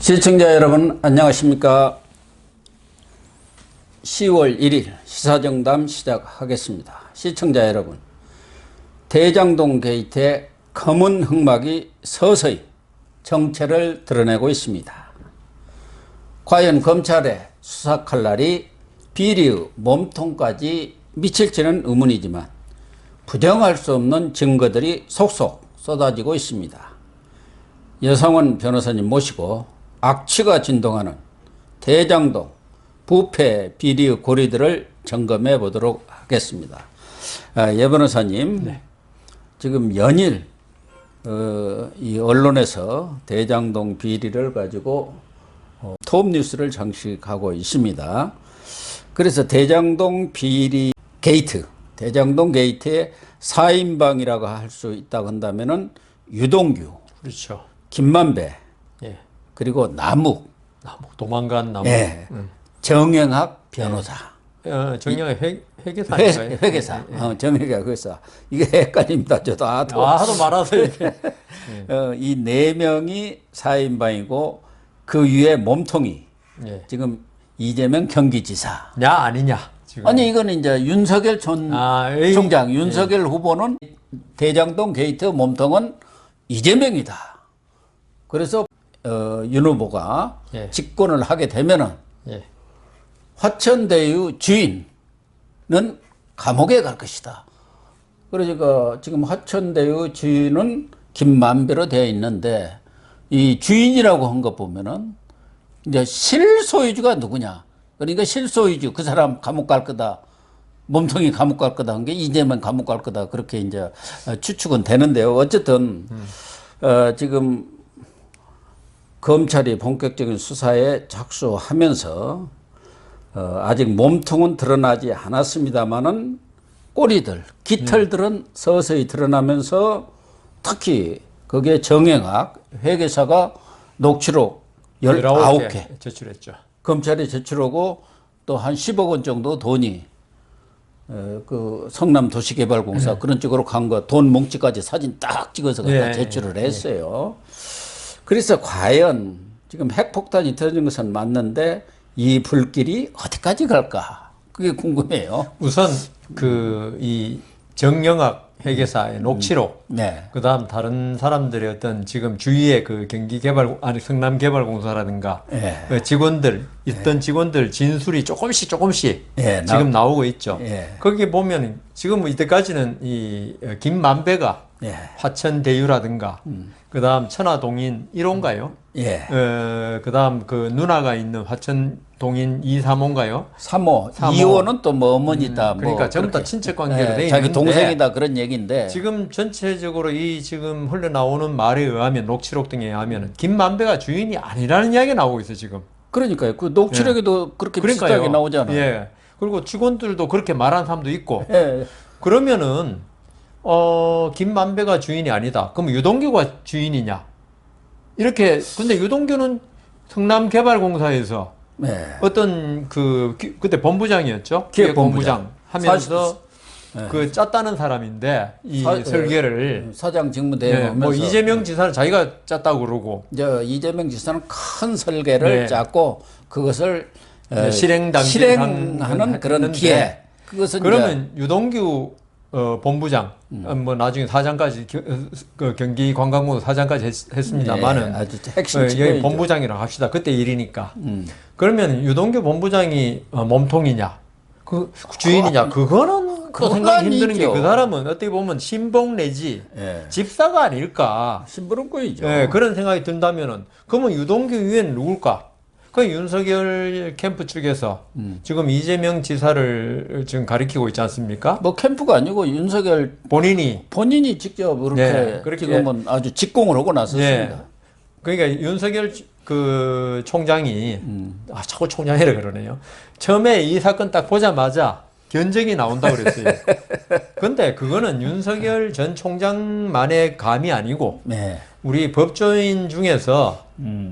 시청자 여러분 안녕하십니까. 10월 1일 시사정담 시작하겠습니다. 시청자 여러분, 대장동 게이트의 검은 흑막이 서서히 정체를 드러내고 있습니다. 과연 검찰의 수사 칼날이 비리의 몸통까지 미칠지는 의문이지만 부정할 수 없는 증거들이 속속 쏟아지고 있습니다. 여성원 변호사님 모시고 악취가 진동하는 대장동 부패 비리의 고리들을 점검해 보도록 하겠습니다. 예 변호사님, 네. 지금 연일 이 언론에서 대장동 비리를 가지고 톱뉴스를 장식하고 있습니다. 그래서 대장동 비리 게이트, 대장동 게이트의 4인방이라고 할 수 있다고 한다면은 유동규, 그렇죠. 김만배, 예. 그리고 남욱, 도망간 남욱, 예. 정영학 변호사, 정영학 회계사인가요? 회계사, 정영학 회계사. 이게 헷갈립니다. 저도 하도 많아서 이렇게. 이 네 명이 4인방이고 그 위에 몸통이 지금 이재명 경기지사. 야 아니냐? 지금. 아니 이거는 이제 윤석열 전 총장, 윤석열 후보는 대장동 게이트 몸통은 이재명이다. 그래서 윤 후보가 집권을 하게 되면은 화천대유 주인은 감옥에 갈 것이다. 그러니까 지금 화천대유 주인은 김만배로 되어 있는데 이 주인이라고 한 거 보면은 이제 실소유주가 누구냐? 그러니까 실소유주 그 사람 감옥 갈 거다. 몸통이 감옥 갈 거다 한 게 이재명 감옥 갈 거다. 그렇게 이제 추측은 되는데요. 어쨌든 지금 검찰이 본격적인 수사에 착수하면서 아직 몸통은 드러나지 않았습니다만은 꼬리들, 깃털들은 서서히 드러나면서 특히 거기에 정영학 회계사가 녹취록 19개 제출했죠. 검찰이 제출하고 또 한 10억 원 정도 돈이 그 성남도시개발공사 그런 쪽으로 간 거 돈 뭉치까지 사진 딱 찍어서 갖다 제출을 했어요. 그래서 과연 지금 핵폭탄이 터진 것은 맞는데 이 불길이 어디까지 갈까? 그게 궁금해요. 우선 이 정영학 회계사의 녹취록, 그다음 다른 사람들의 어떤 지금 주위의 그 성남개발공사라든가 그 직원들 있던 직원들 진술이 조금씩 지금 나오고 있죠. 거기 보면 지금 이때까지는 이 김만배가 화천대유라든가 그다음 천화동인 1호인가요? 그다음 그 누나가 있는 화천동인 2, 3호인가요? 3호. 2호는 또 뭐 어머니다. 그러니까 전부 다 친척 관계로 돼 있는데 자기 동생이다 그런 얘기인데 지금 전체적으로 이 지금 흘러나오는 말에 의하면 녹취록 등에 의하면 김만배가 주인이 아니라는 이야기가 나오고 있어요 지금. 그러니까요. 그 녹취록에도 그렇게 비슷하게 나오잖아요. 그리고 직원들도 그렇게 말한 사람도 있고. 그러면은 김만배가 주인이 아니다. 그럼 유동규가 주인이냐? 이렇게 근데 유동규는 성남개발공사에서 어떤 그때 본부장이었죠. 기획본부장 하면서 그 짰다는 사람인데 이 설계를 사장 직무 대행하면서 뭐 이재명 지사는 자기가 짰다고 그러고 이재명 지사는 큰 설계를 짰고 그것을 실행하는 그런 기회. 그것은 그러면 유동규 본부장 뭐 나중에 사장까지 경기관광부 사장까지 했습니다만은 아주 핵심 여기 본부장이라고 합시다. 그때 일이니까. 그러면 유동규 본부장이 몸통이냐 그 주인이냐 그거는 또 생각이 힘드는 게 그 사람은 어떻게 보면 신봉 내지 집사가 아닐까 심부름꾼이죠. 그런 생각이 든다면은 그러면 유동규 위에는 누굴까? 그 윤석열 캠프 측에서 지금 이재명 지사를 지금 가리키고 있지 않습니까? 뭐 캠프가 아니고 윤석열 본인이 직접 그렇게 지금은 아주 직공을 하고 나섰습니다. 그러니까 윤석열 그 총장이 자꾸 총장이라 그러네요. 처음에 이 사건 딱 보자마자 견적이 나온다고 그랬어요. 근데 그거는 윤석열 전 총장만의 감이 아니고 우리 법조인 중에서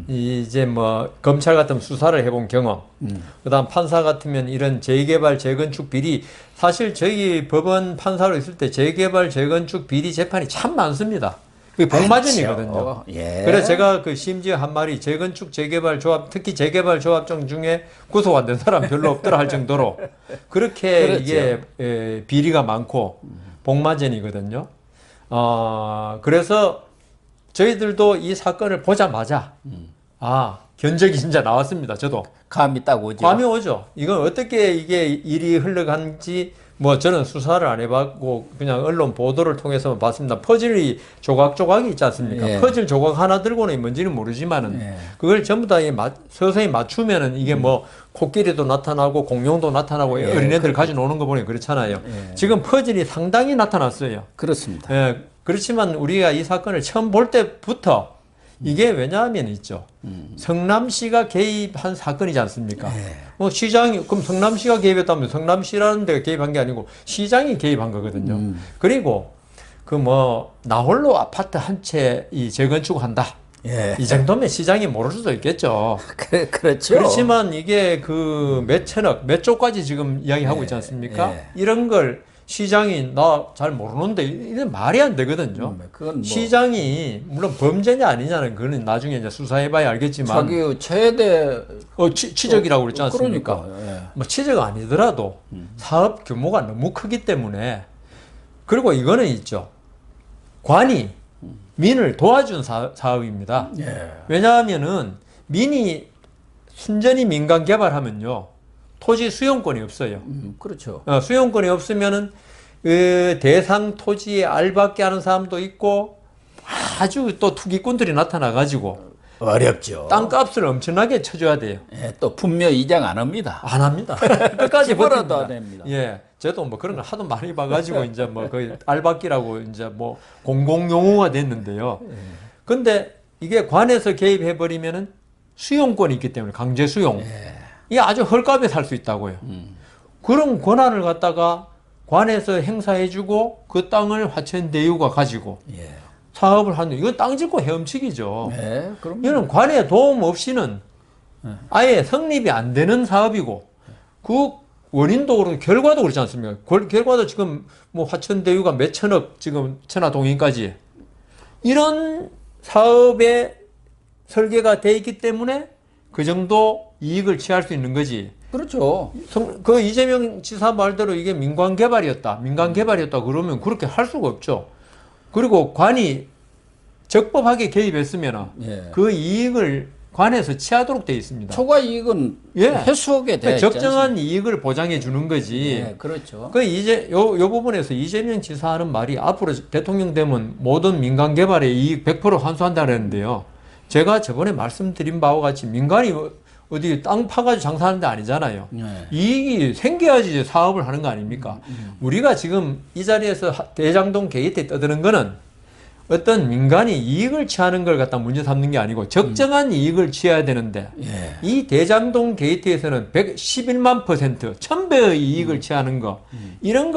이제 뭐 검찰 같은 수사를 해본 경험, 그다음 판사 같으면 이런 재개발 재건축 비리, 사실 저희 법원 판사로 있을 때 재개발 재건축 비리 재판이 참 많습니다. 그게 복마전이거든요. 그렇죠. 예. 그래서 제가 그 심지어 한 말이 재건축 재개발 조합, 특히 재개발 조합장 중에 구속 안 된 사람 별로 없더라 할 정도로 그렇게 그렇죠. 이게 비리가 많고 복마전이거든요. 그래서 저희들도 이 사건을 보자마자 견적이 진짜 나왔습니다. 저도 감이 딱 오죠. 감이 오죠. 이건 어떻게 이게 일이 흘러간지 뭐 저는 수사를 안 해봤고 그냥 언론 보도를 통해서 봤습니다. 퍼즐이 조각조각이 있지 않습니까? 예. 퍼즐 조각 하나 들고는 뭔지는 모르지만은 예. 그걸 전부 다 서서히 맞추면은 이게 뭐 코끼리도 나타나고 공룡도 나타나고 예. 어린애들 가지고 노는 거 보니 그렇잖아요. 예. 지금 퍼즐이 상당히 나타났어요. 그렇습니다. 예. 그렇지만 우리가 이 사건을 처음 볼 때부터 이게 왜냐하면 있죠. 성남시가 개입한 사건이지 않습니까? 뭐 시장이 그럼 성남시가 개입했다면 성남시라는 데가 개입한 게 아니고 시장이 개입한 거거든요. 그리고 그 뭐 나홀로 아파트 한 채 이 재건축한다. 예. 이 정도면 시장이 모를 수도 있겠죠. 그렇죠. 그렇지만 이게 그 몇 천억, 몇 조까지 지금 이야기하고 있지 않습니까? 예. 이런 걸 시장이 나 잘 모르는데 이건 말이 안 되거든요. 그건 뭐 시장이 물론 범죄냐 아니냐는 그거는 나중에 이제 수사해봐야 알겠지만 자기 최대 치적이라고 그랬지 않습니까? 그러니까 예. 뭐 치적 아니더라도 사업 규모가 너무 크기 때문에 그리고 이거는 있죠. 관이 민을 도와준 사업입니다. 예. 왜냐하면은 민이 순전히 민간 개발하면요 토지 수용권이 없어요. 그렇죠. 수용권이 없으면은 그 대상 토지에 알박기 하는 사람도 있고 아주 또 투기꾼들이 나타나 가지고 어렵죠. 땅값을 엄청나게 쳐줘야 돼요. 예, 또 분묘 이장 안 합니다. 안 합니다. 끝까지 집어라도 버팁니다. 안 합니다. 예, 저도 뭐 그런 걸 하도 많이 봐가지고 이제 뭐 거의 알박기라고 이제 뭐 공공용어가 됐는데요. 근데 이게 관에서 개입해 버리면은 수용권이 있기 때문에 강제 수용. 이게 아주 헐값에 살 수 있다고요. 그런 권한을 갖다가 관에서 행사해주고 그 땅을 화천대유가 가지고 예. 사업을 하는 이건 땅 짓고 헤엄치기죠. 네, 그럼 이거는 관의 도움 없이는 아예 성립이 안 되는 사업이고 그 원인도 그렇고 결과도 그렇지 않습니까? 결과도 지금 뭐 화천대유가 몇 천억 지금 천하동인까지 이런 사업에 설계가 돼 있기 때문에 그 정도 이익을 취할 수 있는 거지. 그렇죠. 그 이재명 지사 말대로 이게 민간 개발이었다 그러면 그렇게 할 수가 없죠. 그리고 관이 적법하게 개입했으면 예. 그 이익을 관에서 취하도록 돼 있습니다. 초과 이익은 예. 해수하게 돼 그러니까 있지 적정한 이익을 보장해 주는 거지. 예, 그렇죠. 그 이제 요 부분에서 이재명 지사 하는 말이 앞으로 대통령 되면 모든 민간 개발의 이익 100% 환수한다 그랬는데요. 제가 저번에 말씀드린 바와 같이 민간이 어디 땅 파가지고 장사하는 데 아니잖아요. 예. 이익이 생겨야지 이제 사업을 하는 거 아닙니까? 우리가 지금 이 자리에서 대장동 게이트에 떠드는 거는 어떤 민간이 이익을 취하는 걸 갖다 문제 삼는 게 아니고 적정한 이익을 취해야 되는데 예. 이 대장동 게이트에서는 111만 %, 1000배의 이익을 취하는 거 이런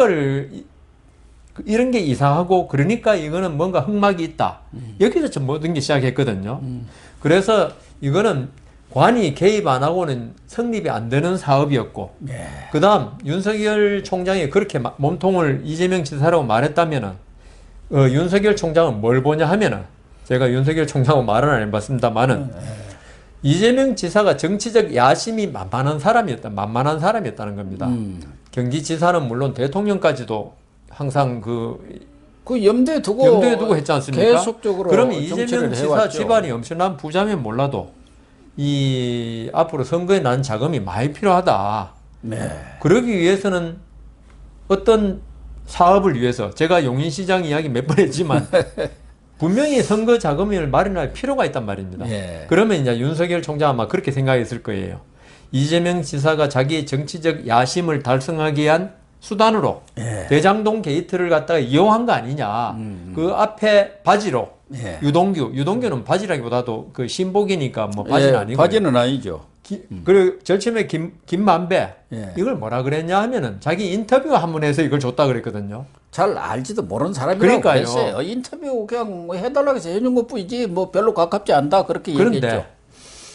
게 이상하고 그러니까 이거는 뭔가 흑막이 있다. 여기서 좀 모든 게 시작했거든요. 그래서 이거는 관이 개입 안 하고는 성립이 안 되는 사업이었고 예. 그 다음 윤석열 총장이 그렇게 몸통을 이재명 지사라고 말했다면은 윤석열 총장은 뭘 보냐 하면은 제가 윤석열 총장하고 말은 안 해봤습니다만은 이재명 지사가 정치적 야심이 만만한 사람이었다는 겁니다. 경기지사는 물론 대통령까지도 항상 그 염두에 두고 했지 않습니까? 계속적으로 그러면 정치를 이재명 지사 해왔죠. 집안이 엄청난 부자면 몰라도 이 앞으로 선거에 난 자금이 많이 필요하다. 네. 그러기 위해서는 어떤 사업을 위해서 제가 용인시장 이야기 몇 번 했지만 분명히 선거 자금을 마련할 필요가 있단 말입니다. 예. 그러면 이제 윤석열 총장 아마 그렇게 생각했을 거예요. 이재명 지사가 자기의 정치적 야심을 달성하기 위한 수단으로 예. 대장동 게이트를 갖다가 이용한 거 아니냐. 그 앞에 바지로 예. 유동규는 바지라기보다도 그 신복이니까 뭐 바지는 예, 아니고 바지는 아니죠. 그리고 절침에 김만배 예. 이걸 뭐라 그랬냐 하면은 자기 인터뷰 한 번 해서 이걸 줬다 그랬거든요. 잘 알지도 모르는 사람이라고 그러니까요. 했어요. 인터뷰 그냥 뭐 해달라고 해서 해준 것뿐이지 뭐 별로 가깝지 않다 그렇게 그런데 얘기했죠.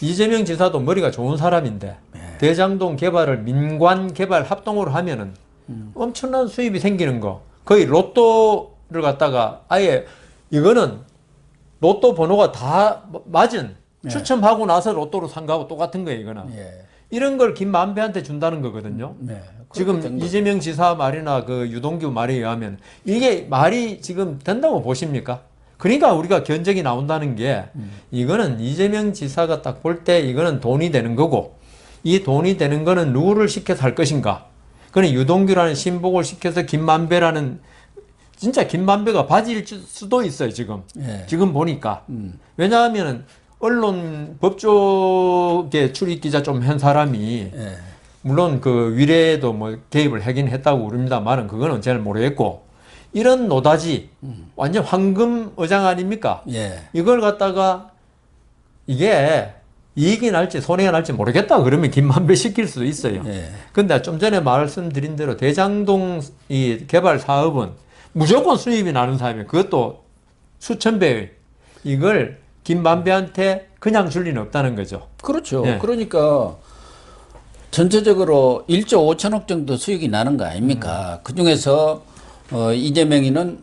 이재명 지사도 머리가 좋은 사람인데 대장동 개발을 민관 개발 합동으로 하면은 엄청난 수입이 생기는 거 거의 로또를 갖다가 아예 이거는 로또 번호가 다 맞은 네. 추첨하고 나서 로또로 산 거하고 똑같은 거예요, 이거는. 예. 이런 걸 김만배한테 준다는 거거든요. 네. 지금 그렇게 된 이재명 지사 말이나 그 유동규 말에 의하면 이게 말이 지금 된다고 보십니까? 그러니까 우리가 견적이 나온다는 게 이거는 이재명 지사가 딱 볼 때 이거는 돈이 되는 거고 이 돈이 되는 거는 누구를 시켜서 할 것인가? 그는 유동규라는 신복을 시켜서 김만배라는 진짜 김만배가 바지일 수도 있어요, 지금. 예. 지금 보니까. 왜냐하면 언론 법조계 출입 기자 좀 한 사람이 예. 물론 그 위례에도 뭐 개입을 하긴 했다고 그럽니다만은 그거는 잘 모르겠고 이런 노다지 완전 황금 어장 아닙니까? 예. 이걸 갖다가 이게 이익이 날지 손해가 날지 모르겠다 그러면 김만배 시킬 수도 있어요. 예. 근데 좀 전에 말씀드린 대로 대장동 이 개발 사업은 무조건 수입이 나는 사업이에요. 그것도 수천 배의 이걸 김만배한테 그냥 줄 리는 없다는 거죠. 그렇죠. 예. 그러니까 전체적으로 1조 5천억 정도 수익이 나는 거 아닙니까? 그 중에서 이재명이는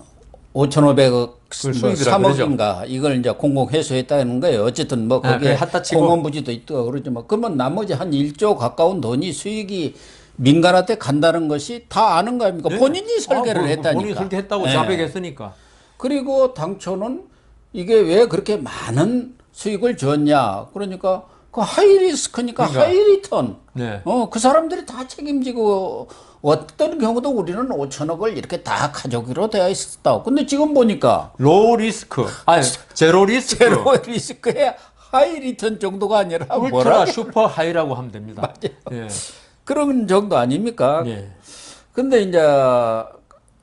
5,500억, 그걸 뭐 수익이라 3억인가 이걸 이제 공공 회수했다는 거예요. 어쨌든 뭐 거기에 그게 핫다치고. 공원부지도 있고 그러지만 그러면 나머지 한 1조 가까운 돈이 수익이 민간한테 간다는 것이 다 아는 거 아닙니까? 본인이 설계를 했다니까. 본인이 설계했다고 예. 자백했으니까. 그리고 당초는 이게 왜 그렇게 많은 수익을 줬냐? 그러니까 그 하이리스크니까 그러니까. 하이리턴. 네. 그 사람들이 다 책임지고 어떤 경우도 우리는 5천억을 이렇게 다 가져오기로 되어 있었다. 근데 지금 보니까 로우 리스크. 아니, 제로 리스크. 제로 리스크에 하이 리턴 정도가 아니라 울트라 뭐라 슈퍼 하이라고 하면 됩니다. 예. 그런 정도 아닙니까? 예. 근데 이제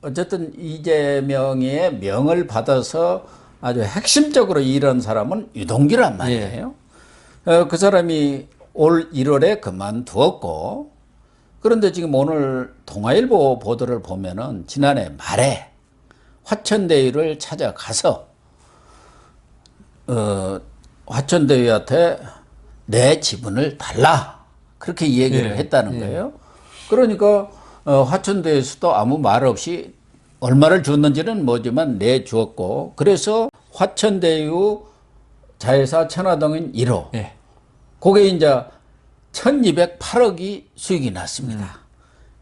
어쨌든 이재명의 명을 받아서 아주 핵심적으로 일한 사람은 유동규란 말이에요. 그 사람이 올 1월에 그만두었고, 그런데 지금 오늘 동아일보 보도를 보면은 지난해 말에 화천대유를 찾아가서 화천대유한테 내 지분을 달라 그렇게 얘기를 예, 했다는 예. 거예요. 그러니까 화천대유에서도 아무 말 없이 얼마를 줬는지는 뭐지만 내주었고, 그래서 화천대유 자회사 천화동인 1호 예. 그게 이제 1208억이 수익이 났습니다.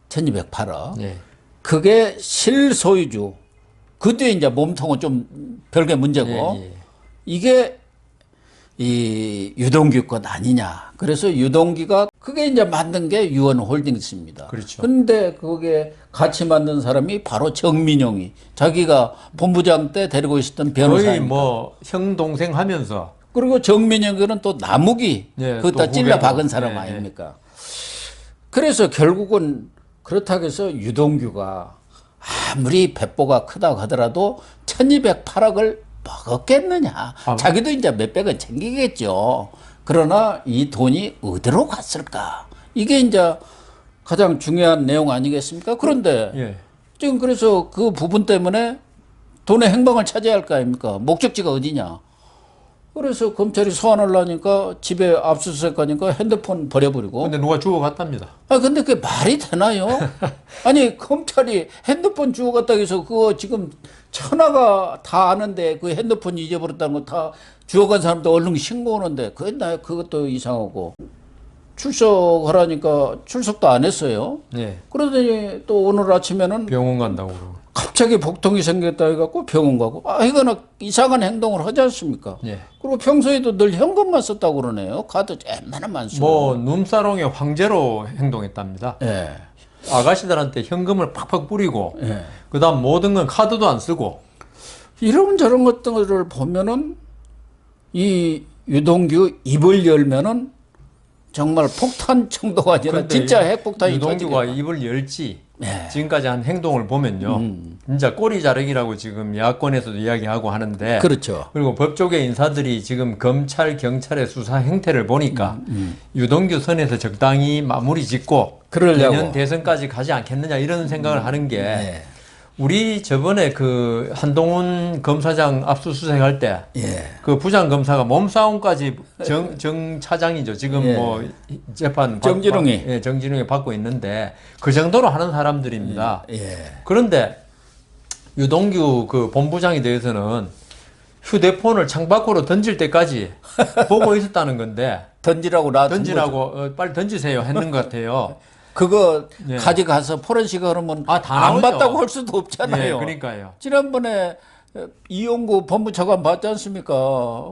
1208억. 예. 그게 실소유주. 그 뒤에 이제 몸통은 좀 별개 문제고, 예, 예. 이게 이 유동규 것 아니냐. 그래서 유동규가 그게 이제 만든 게 유원홀딩스입니다. 그렇죠. 근데 그게 같이 만든 사람이 바로 정민용이 자기가 본부장 때 데리고 있었던 거의 변호사입니다. 뭐 형 동생 하면서 그리고 정민영은 또 나무기 예, 그것다 또 찔러 후배고. 박은 사람 예, 아닙니까? 그래서 결국은 그렇다고 해서 유동규가 아무리 배보가 크다고 하더라도 1208억을 먹었겠느냐. 자기도 이제 몇백은 챙기겠죠. 그러나 이 돈이 어디로 갔을까? 이게 이제 가장 중요한 내용 아니겠습니까? 그런데 예. 지금 그래서 그 부분 때문에 돈의 행방을 찾아야 할 거 아닙니까? 목적지가 어디냐? 그래서 검찰이 소환을 하니까 집에 압수수색 가니까 핸드폰 버려버리고. 근데 누가 주워 갔답니다. 근데 그게 말이 되나요? 아니, 검찰이 핸드폰 주워 갔다 해서 그거 지금 천하가 다 아는데 그 핸드폰 잊어버렸다는 거 다 주워간 사람도 얼른 신고하는데 그것도 이상하고. 출석하라니까 출석도 안 했어요. 예. 그러더니 또 오늘 아침에는 병원 간다고 그러고. 갑자기 복통이 생겼다 해갖고 병원 가고, 이거는 이상한 행동을 하지 않습니까? 예. 그리고 평소에도 늘 현금만 썼다고 그러네요. 카드 웬만하면 안 쓰고. 뭐 눈사롱의 황제로 행동했답니다. 예. 아가씨들한테 현금을 팍팍 뿌리고 예. 그다음 모든 건 카드도 안 쓰고. 이런 저런 것들을 보면은 이 유동규 입을 열면은 정말 폭탄 정도가 아니라 근데 진짜 핵폭탄이 유동규가 터지겠다. 입을 열지 네. 지금까지 한 행동을 보면요. 진짜 꼬리 자르기라고 지금 야권에서도 이야기하고 하는데. 그렇죠. 그리고 법조계 인사들이 지금 검찰, 경찰의 수사 행태를 보니까 유동규 선에서 적당히 마무리 짓고 그러려고. 내년 대선까지 가지 않겠느냐 이런 생각을 하는 게 네. 우리 저번에 그 한동훈 검사장 압수수색할 때 그 예. 부장 검사가 몸싸움까지 정 차장이죠. 지금 예. 뭐 재판 정진웅이. 예, 정진웅이 받고 있는데 그 정도로 하는 사람들입니다. 예. 그런데 유동규 그 본부장에 대해서는 휴대폰을 창밖으로 던질 때까지 보고 있었다는 건데 던지라고 놔둔 던지라고 빨리 던지세요 했는 것 같아요. 그거 예. 가져가서 포렌식 하면 다 안 나오죠. 봤다고 할 수도 없잖아요. 네, 그러니까요. 지난번에 이용구 법무차관 봤지 않습니까?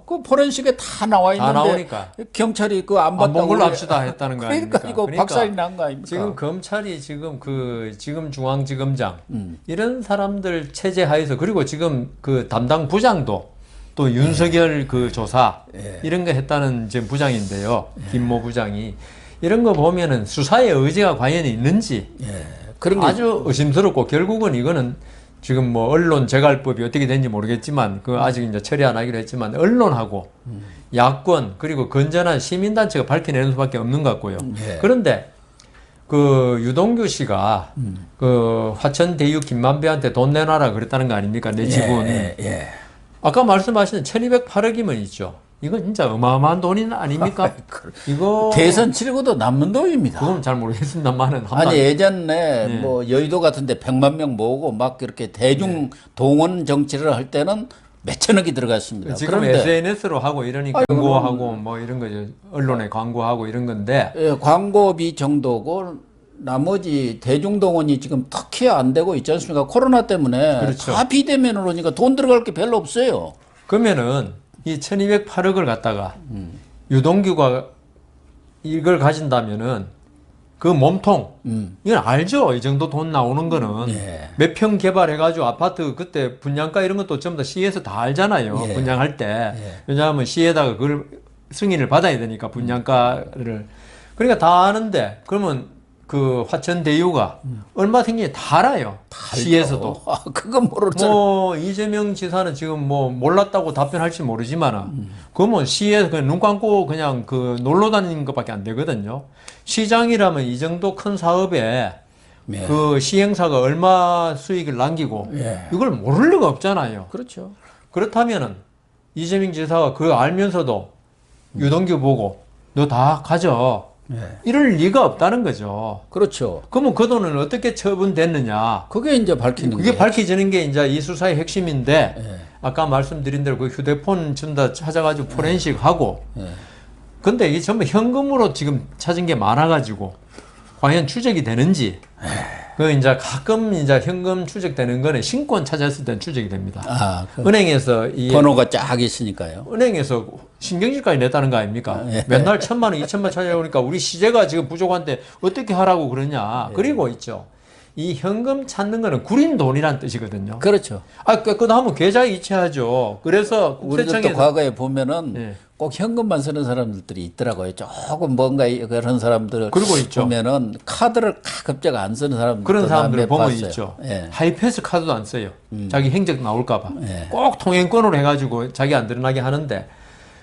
그 포렌식에 다 나와 있는데 나오니까. 경찰이 그거 안 안 본 봤다고 걸로 합시다 했다는 거 아닙니까? 그러니까 이거 박살이 난 거 아닙니까? 지금 검찰이 지금 중앙지검장 이런 사람들 체제 하에서 그리고 지금 그 담당 부장도 또 윤석열 그 조사 이런 거 했다는 지금 부장인데요. 김모 부장이 이런 거 보면은 수사의 의지가 과연 있는지 그런 게 아주 의심스럽고 결국은 이거는 지금 뭐 언론 재갈법이 어떻게 되는지 모르겠지만 그 아직 이제 처리 안 하기로 했지만 언론하고 야권 그리고 건전한 시민단체가 밝혀내는 수밖에 없는 것 같고요. 그런데 그 유동규 씨가 그 화천 대유 김만배한테 돈 내놔라 그랬다는 거 아닙니까? 내 지분. 아까 말씀하신 1208억이면 있죠. 이건 진짜 어마어마한 돈이 아닙니까? 이거 대선 치르고도 남는 돈입니다. 그건 잘 모르겠습니다만은 아니 예전에 뭐 여의도 같은데 100만 명 모으고 막 이렇게 대중 동원 정치를 할 때는 몇천억이 들어갔습니다. 지금 그런데 SNS로 하고 이러니까 광고하고 뭐 이런 거죠. 언론에 광고하고 이런 건데 광고비 정도고 나머지 대중 동원이 지금 특히 안 되고 있지 않습니까? 코로나 때문에 그렇죠. 다 비대면으로 오니까 돈 들어갈 게 별로 없어요. 그러면은 이 1208억을 갖다가 유동규가 이걸 가진다면은 그 몸통 이건 알죠. 이 정도 돈 나오는 거는 몇 평 개발해가지고 아파트 그때 분양가 이런 것도 전부 다 시에서 다 알잖아요. 분양할 때 왜냐하면 시에다가 그걸 승인을 받아야 되니까 분양가를 그러니까 다 아는데 그러면 그 화천 대유가 얼마 생긴지 다 알아요. 시에서도. 그건 모르죠. 뭐 이재명 지사는 지금 뭐 몰랐다고 답변할지 모르지만 그러면 시에서 그냥 눈 감고 그냥 그 놀러 다니는 것밖에 안 되거든요. 시장이라면 이 정도 큰 사업에 그 시행사가 얼마 수익을 남기고 이걸 모를 리가 없잖아요. 그렇죠. 그렇다면은 이재명 지사가 그거 알면서도 유동규 보고 너 다 가져. 이럴 리가 없다는 거죠. 그렇죠. 그러면 그 돈은 어떻게 처분됐느냐? 그게 이제 밝히는 그게 거예요. 밝혀지는 게 이제 이 수사의 핵심인데 아까 말씀드린 대로 그 휴대폰 전다 찾아가지고 포렌식 하고 근데 이게 전부 현금으로 지금 찾은 게 많아가지고 과연 추적이 되는지 그 이제 가끔 이제 현금 추적되는 거는 신권 찾았을 땐 추적이 됩니다. 은행에서 이 번호가 쫙 있으니까요. 은행에서 신경질까지 냈다는 거 아닙니까? 맨날 1,000만 원, 2,000만 원 찾아오니까 우리 시제가 지금 부족한데 어떻게 하라고 그러냐. 그리고 있죠. 이 현금 찾는 거는 구린 돈이란 뜻이거든요. 그렇죠. 그거 하면 계좌 이체하죠. 그래서 우리도 또 국세청에서 과거에 보면은 꼭 현금만 쓰는 사람들이 있더라고요. 조금 뭔가 그런 사람들 그리고 있죠. 보면은 카드를 가급적 안 쓰는 사람들 그런 사람들 보면 봤어요. 있죠. 하이패스 카드도 안 써요. 자기 행적 나올까봐. 꼭 통행권으로 해가지고 자기 안 드러나게 하는데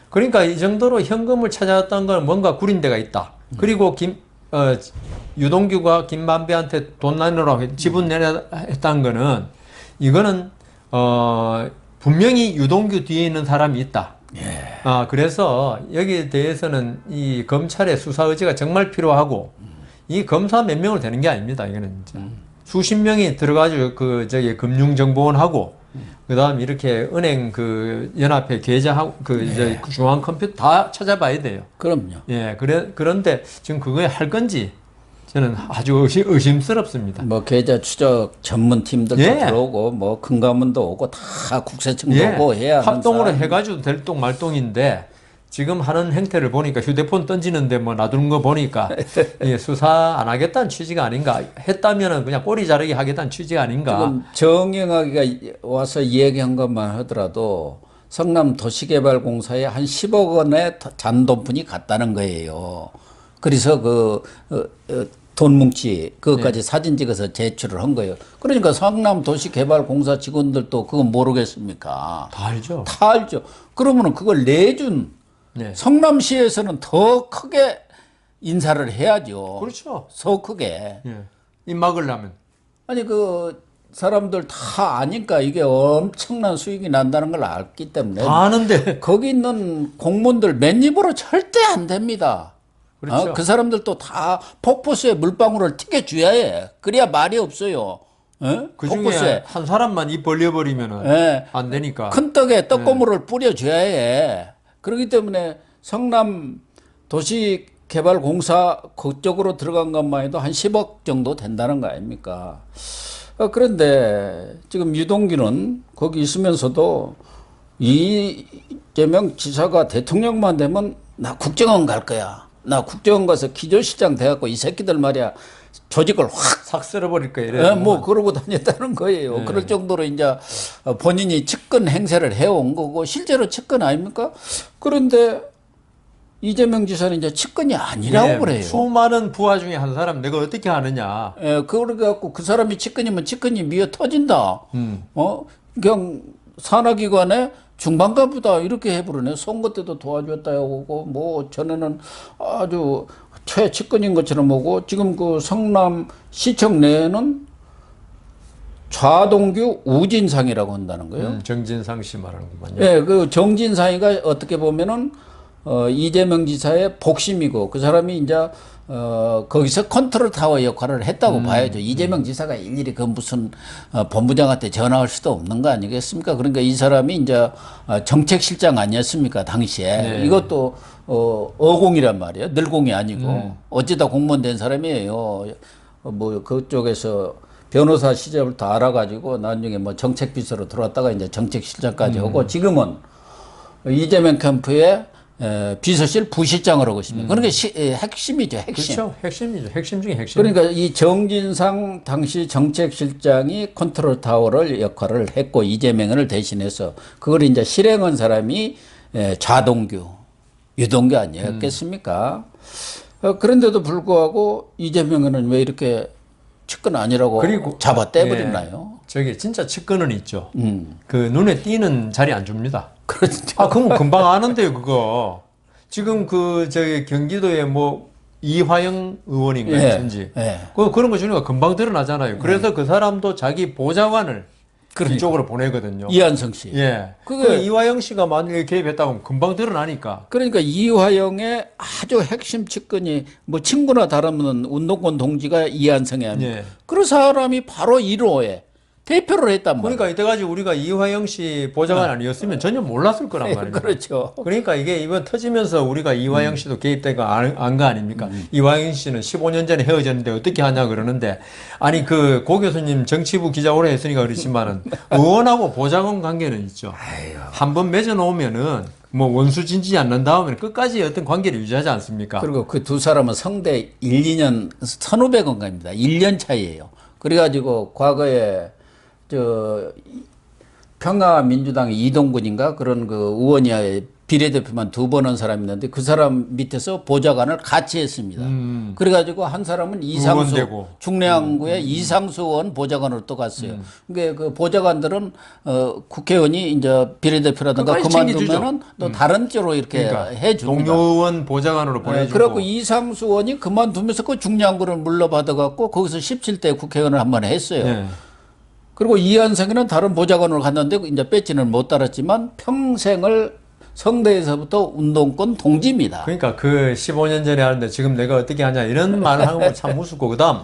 그러니까 이 정도로 현금을 찾아왔던 건 뭔가 구린 데가 있다. 그리고 유동규가 김만배한테 돈 내놓으라고 지분 내라 했다는 거는 이거는 분명히 유동규 뒤에 있는 사람이 있다. 그래서 여기에 대해서는 이 검찰의 수사 의지가 정말 필요하고 이 검사 몇 명으로 되는 게 아닙니다. 이거는 진짜. 수십 명이 들어가지고 금융정보원하고 그다음 이렇게 은행 그 연합회 계좌하고 이제 중앙 컴퓨터 다 찾아봐야 돼요. 그럼요. 그런데 지금 그거에 할 건지 저는 아주 의심스럽습니다. 뭐 계좌 추적 전문 팀들도 들어오고 뭐 금감원도 오고 다 국세청도 오고 해야 하는 합동으로 해가지고 될 똥 말똥인데 지금 하는 행태를 보니까 휴대폰 던지는데 뭐 놔두는 거 보니까 수사 안 하겠다는 취지가 아닌가 했다면은 그냥 꼬리 자르기 하겠다는 취지가 아닌가. 지금 정영학이가 와서 이야기한 것만 하더라도 성남 도시개발공사에 한 10억 원의 잔돈분이 갔다는 거예요. 그래서 돈 뭉치 그것까지 사진 찍어서 제출을 한 거예요. 그러니까 성남 도시개발공사 직원들도 그거 모르겠습니까? 다 알죠. 다 알죠. 그러면은 그걸 내준 성남시에서는 더 크게 인사를 해야죠. 그렇죠. 더 크게. 입 막으려면. 아니 그 사람들 다 아니까 이게 엄청난 수익이 난다는 걸 알기 때문에 다 아는데 거기 있는 공무원들 맨입으로 절대 안 됩니다. 그렇죠. 그 사람들도 다 폭포수에 물방울을 튀겨줘야 해. 그래야 말이 없어요. 그 중에 폭포수에 한 사람만 입 벌려버리면은 예. 안 되니까. 큰 떡에 떡고물을 뿌려줘야 해. 그렇기 때문에 성남 도시개발공사 그쪽으로 들어간 것만 해도 한 10억 정도 된다는 거 아닙니까? 그런데 지금 유동규는 거기 있으면서도 이재명 지사가 대통령만 되면 나 국정원 갈 거야. 나 국정원 가서 기조실장 돼갖고 이 새끼들 말이야 조직을 확 싹 쓸어버릴 거예요. 이래요. 뭐 그러고 다녔다는 거예요. 그럴 정도로 이제 본인이 측근 행세를 해온 거고 실제로 측근 아닙니까? 그런데 이재명 지사는 이제 측근이 아니라고 예, 그래요. 수많은 부하 중에 한 사람 내가 어떻게 하느냐. 예, 그래갖고 그 사람이 측근이면 측근이 미어 터진다. 그냥 산하기관에 중반가보다 이렇게 해버리네. 선거 때도 도와줬다 하고 뭐 전에는 아주 최측근인 것처럼 보고 지금 그 성남 시청 내에는 좌동규 우진상이라고 한다는 거예요. 정진상 씨 말하는구만요. 예, 그 정진상이가 어떻게 보면은 이재명 지사의 복심이고 그 사람이 이제 거기서 컨트롤 타워 역할을 했다고 봐야죠. 이재명 지사가 일일이 그 무슨 본부장한테 전화할 수도 없는 거 아니겠습니까? 그러니까 이 사람이 이제 정책실장 아니었습니까? 당시에. 네. 이것도 어공이란 말이에요. 늘공이 아니고 어쩌다 공무원 된 사람이에요. 뭐 그쪽에서 변호사 시절부터 알아가지고 나중에 뭐 정책비서로 들어왔다가 이제 정책실장까지 하고 지금은 이재명 캠프의 비서실 부실장을 하고 있습니다. 그러니까 핵심이죠, 핵심. 그렇죠. 핵심이죠. 핵심 중에 핵심. 그러니까 이 정진상 당시 정책실장이 컨트롤 타워를 역할을 했고 이재명을 대신해서 그걸 이제 실행한 사람이 좌동규, 유동규 아니었겠습니까? 그런데도 불구하고 이재명은 왜 이렇게 측근 아니라고 그리고 잡아 떼버리나요? 저기 진짜 측근은 있죠. 그 눈에 띄는 자리 안 줍니다. 그렇죠. 아, 그럼 금방 아는데요, 그거. 지금 그 저기 경기도에 뭐 이화영 의원인가요, 예, 진지. 예. 그런 거 주니까 금방 드러나잖아요. 그래서 그 사람도 자기 보좌관을 이쪽으로 보내거든요. 이한성 씨. 예. 그게- 그 이화영 씨가 만약에 개입했다고 하면 금방 드러나니까. 그러니까 이화영의 아주 핵심 측근이 뭐 친구나 다름없는 운동권 동지가 이한성이 아니에요. 예. 그 사람이 바로 1호에 대표를 했단 말이에요. 그러니까 이때까지 우리가 이화영 씨 보좌관 아니었으면 전혀 몰랐을 거란 말입니다. 그렇죠. 그러니까 이게 이번 터지면서 우리가 이화영 씨도 개입되고 안 거 아닙니까? 이화영 씨는 15년 전에 헤어졌는데 어떻게 하냐 그러는데 아니 그 고 교수님 정치부 기자 오래 했으니까 그렇지만은 의원하고 보좌관 관계는 있죠. 한번 맺어놓으면은 뭐 원수 진지 않는 다음에 끝까지 어떤 관계를 유지하지 않습니까? 그리고 그 두 사람은 성대 1, 2년 1,500원가입니다. 1년 차이예요. 그래가지고 과거에 평화민주당의 이동근인가 그런 그 의원이 비례대표만 2번 한 사람이 있는데 그 사람 밑에서 보좌관을 같이 했습니다. 그래가지고 한 사람은 이상수 의원되고. 중량구의 이상수 의원 보좌관으로 또 갔어요. 그러니까 그 보좌관들은 국회의원이 이제 비례대표라든가 끝까지 그만두면은 또 다른 쪽으로 이렇게 해줍니다. 동료 의원 보좌관으로 보내주고. 그래갖고 이상수 의원이 그만두면서 그 중량구를 물러받아갖고 거기서 17대 국회의원을 한 번 했어요. 예. 그리고 이한성이는 다른 보좌관으로 갔는데 이제 배지는 못 달았지만 평생을 성대에서부터 운동권 동지입니다. 그러니까 그 15년 전에 하는데 지금 내가 어떻게 하냐 이런 말을 하면 참 우습고 그다음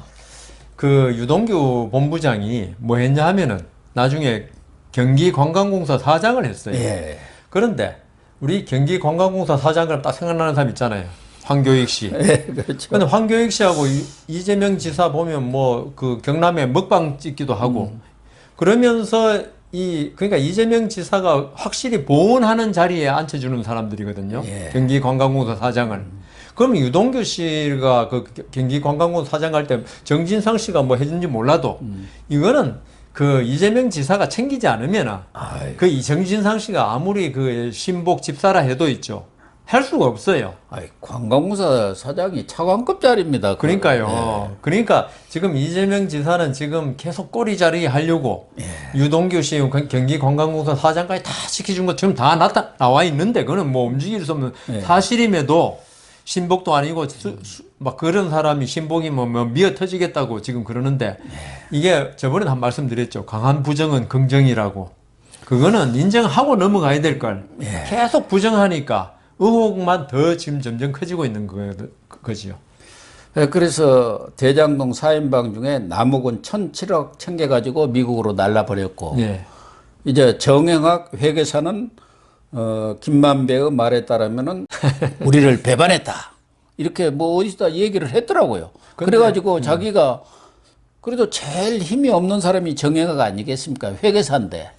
그 유동규 본부장이 뭐 했냐 하면은 나중에 경기관광공사 사장을 했어요. 예. 그런데 우리 경기관광공사 사장 그럼 딱 생각나는 사람 있잖아요. 황교익 씨. 예, 그렇죠. 근데 황교익 씨하고 이재명 지사 보면 뭐 그 경남에 먹방 찍기도 하고 그러면서 그러니까 이재명 지사가 확실히 보온하는 자리에 앉혀주는 사람들이거든요. 예. 경기관광공사 사장을. 그럼 유동규 씨가 그 경기관광공사 사장 할 때 정진상 씨가 뭐 해준지 몰라도 이거는 그 이재명 지사가 챙기지 않으면 그 정진상 씨가 아무리 그 신복 집사라 해도 있죠. 할 수가 없어요. 아이, 관광공사 사장이 차관급 자리입니다. 그러니까요. 예. 그러니까 지금 이재명 지사는 지금 계속 꼬리 자리 하려고 유동규 씨 경기관광공사 사장까지 다 시켜준 것처럼 다 나와 있는데 그거는 뭐 움직일 수 없는 사실임에도 신복도 아니고 막 그런 사람이 신복이면 뭐 미어 터지겠다고 지금 그러는데 이게 저번에 한 말씀 드렸죠. 강한 부정은 긍정이라고. 그거는 인정하고 넘어가야 될 걸. 계속 부정하니까 의혹만 더 지금 점점 커지고 있는 거지요. 그래서 대장동 4인방 중에 남욱은 1,007억 챙겨가지고 미국으로 날라버렸고 예. 이제 정영학 회계사는 김만배의 말에 따르면은 우리를 배반했다 이렇게 뭐 어디다 얘기를 했더라고요. 그래가지고 자기가 그래도 제일 힘이 없는 사람이 정영학 아니겠습니까? 회계사인데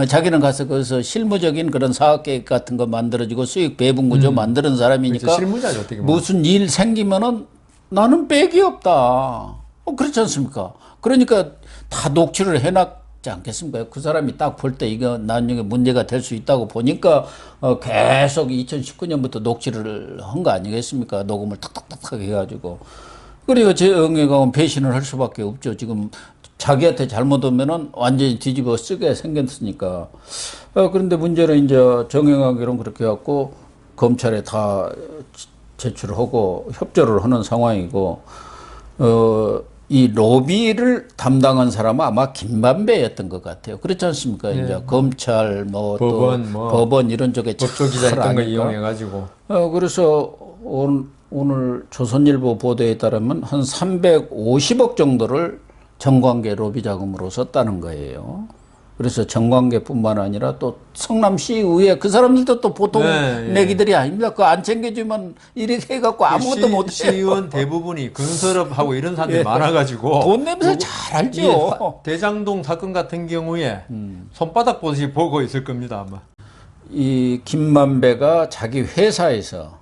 자기는 가서 거기서 실무적인 그런 사업 계획 같은 거 만들어지고 수익 배분 구조 만드는 사람이니까 그렇죠. 실무자죠, 어떻게 보면. 무슨 일 생기면은 나는 백이 없다. 그렇지 않습니까? 그러니까 다 녹취를 해놨지 않겠습니까? 그 사람이 딱 볼 때 이거 나중에 문제가 될 수 있다고 보니까 계속 2019년부터 녹취를 한 거 아니겠습니까? 녹음을 탁탁탁탁 해가지고. 그러니까 정영학은 배신을 할 수밖에 없죠. 지금 자기한테 잘못하면은 완전히 뒤집어 쓰게 생겼으니까. 그런데 문제는 이제 정영학이랑 그렇게 해갖고 검찰에 다 제출하고 협조를 하는 상황이고, 이 로비를 담당한 사람은 아마 김만배였던 것 같아요. 그렇지 않습니까? 네. 이제 검찰 법원, 법원 이런 쪽에 법조기자 잘 했던 거 아니까. 이용해가지고. 그래서 오늘 조선일보 보도에 따르면 한 350억 정도를 정관계 로비 자금으로 썼다는 거예요. 그래서 정관계뿐만 아니라 또 성남시의회 그 사람들도 또 보통 내기들이 아닙니다. 그거 안 챙겨주면 이렇게 해갖고 아무것도 못해요. 시의원 대부분이 근설업하고 이런 사람들이 많아가지고 돈 냄새 잘 알죠. 대장동 사건 같은 경우에 손바닥 보듯이 보고 있을 겁니다 아마. 이 김만배가 자기 회사에서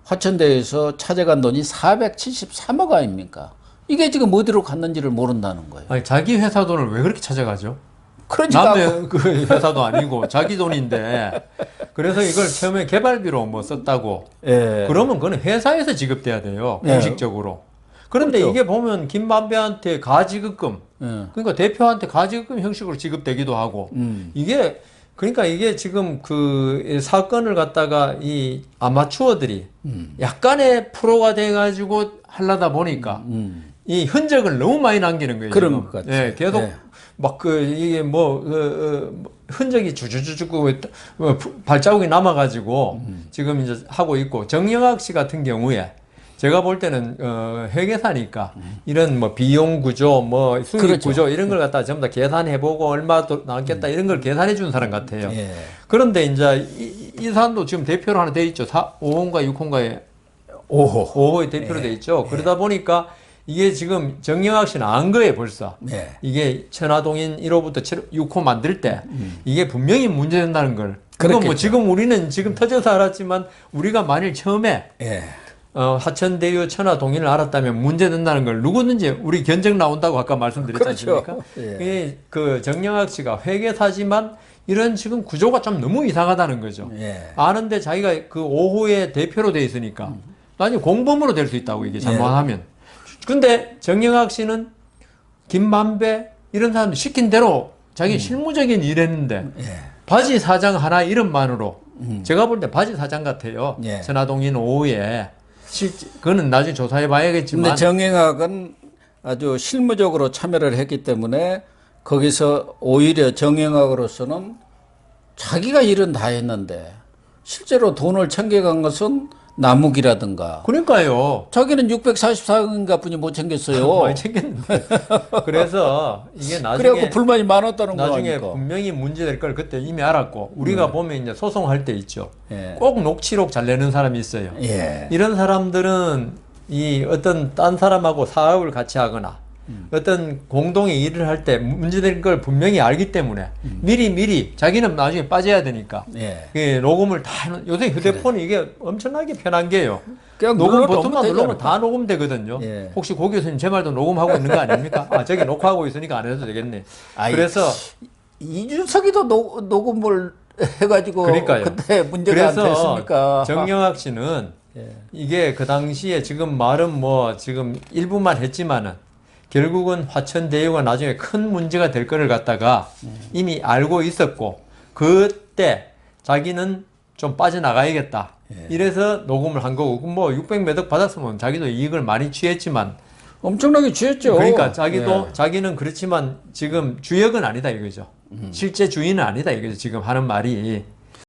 화천대유에서 찾아간 돈이 473억 아닙니까? 이게 지금 어디로 갔는지를 모른다는 거예요. 아니, 자기 회사 돈을 왜 그렇게 찾아가죠? 그러니까 남의 그 회사도 아니고 자기 돈인데 그래서 이걸 처음에 개발비로 뭐 썼다고. 예. 그러면 그건 회사에서 지급돼야 돼요 예. 공식적으로. 그런데 그렇죠. 이게 보면 김만배한테 가지급금, 예. 그러니까 대표한테 가지급금 형식으로 지급되기도 하고 이게 그러니까 이게 지금 그 사건을 갖다가 이 아마추어들이 약간의 프로가 돼가지고 하려다 보니까 이 흔적을 너무 많이 남기는 거예요. 그런 지금. 것 같아요. 예, 계속 예. 막 그 이게 뭐 흔적이 주주주주 발자국이 남아가지고 지금 이제 하고 있고 정영학 씨 같은 경우에 제가 볼 때는 회계사니까 이런 뭐 비용 구조, 뭐 수익 그렇죠. 구조 이런 걸 갖다 전부 다 계산해보고 얼마 더 나왔겠다 이런 걸 계산해 준 사람 같아요. 예. 그런데 이제 이 사람도 지금 대표로 하나 돼 있죠. 5호인가 6호인가에 5호의 대표로 돼 있죠. 그러다 보니까 이게 지금 정영학 씨는 안 거예요 벌써. 네. 이게 천화동인 1호부터 6호 만들 때 이게 분명히 문제된다는 걸. 그건 뭐 그렇겠죠. 지금 우리는 지금 터져서 알았지만 우리가 만일 처음에 예. 하천대유 천화동인을 알았다면 문제된다는 걸 누구든지 우리 견적 나온다고 아까 말씀드렸지 그렇죠. 않습니까? 예. 그 정영학 씨가 회계사지만 이런 지금 구조가 좀 너무 이상하다는 거죠. 예. 아는데 자기가 그 5호의 대표로 돼 있으니까 나중에 공범으로 될 수 있다고 이게 잘못하면. 근데 정영학 씨는 김만배 이런 사람들 시킨 대로 자기 실무적인 일 했는데 예. 바지 사장 하나 이름만으로 제가 볼 때 바지 사장 같아요. 예. 천화동인 5호에 그거는 나중에 조사해 봐야겠지만. 근데 정영학은 아주 실무적으로 참여를 했기 때문에 거기서 오히려 정영학으로서는 자기가 일은 다 했는데 실제로 돈을 챙겨간 것은 남욱이라든가. 그러니까요. 자기는 644억인가 뿐이 못 챙겼어요. 많이 챙겼는데. 그래서 이게 나중에 그래갖고 불만이 많았다는 거 나중에 아닙니까? 분명히 문제될 걸 그때 이미 알았고 우리가 보면 이제 소송할 때 있죠. 예. 꼭 녹취록 잘 내는 사람이 있어요. 예. 이런 사람들은 이 어떤 딴 사람하고 사업을 같이 하거나 어떤 공동의 일을 할 때 문제될 걸 분명히 알기 때문에 미리 자기는 나중에 빠져야 되니까 예. 그 녹음을 다 요새 휴대폰이 이게 엄청나게 편한 게요. 그냥 녹음 눌러도 버튼만 되지 누르면 않을까? 다 녹음되거든요. 예. 혹시 고 교수님 제 말도 녹음하고 있는 거 아닙니까? 아 저기 녹화하고 있으니까 안 해도 되겠네. 아이, 그래서 이준석이도 녹음을 해가지고 그러니까요. 그때 문제가 안 됐습니까? 정영학 씨는 이게 그 당시에 지금 말은 뭐 지금 일부만 했지만은 결국은 화천대유가 나중에 큰 문제가 될 거를 갖다가 이미 알고 있었고 그때 자기는 좀 빠져나가야겠다. 이래서 녹음을 한 거고 뭐 600몇 억 받았으면 자기도 이익을 많이 취했지만 엄청나게 취했죠. 그러니까 자기도 예. 자기는 그렇지만 지금 주역은 아니다 이거죠. 실제 주인은 아니다 이거죠. 지금 하는 말이.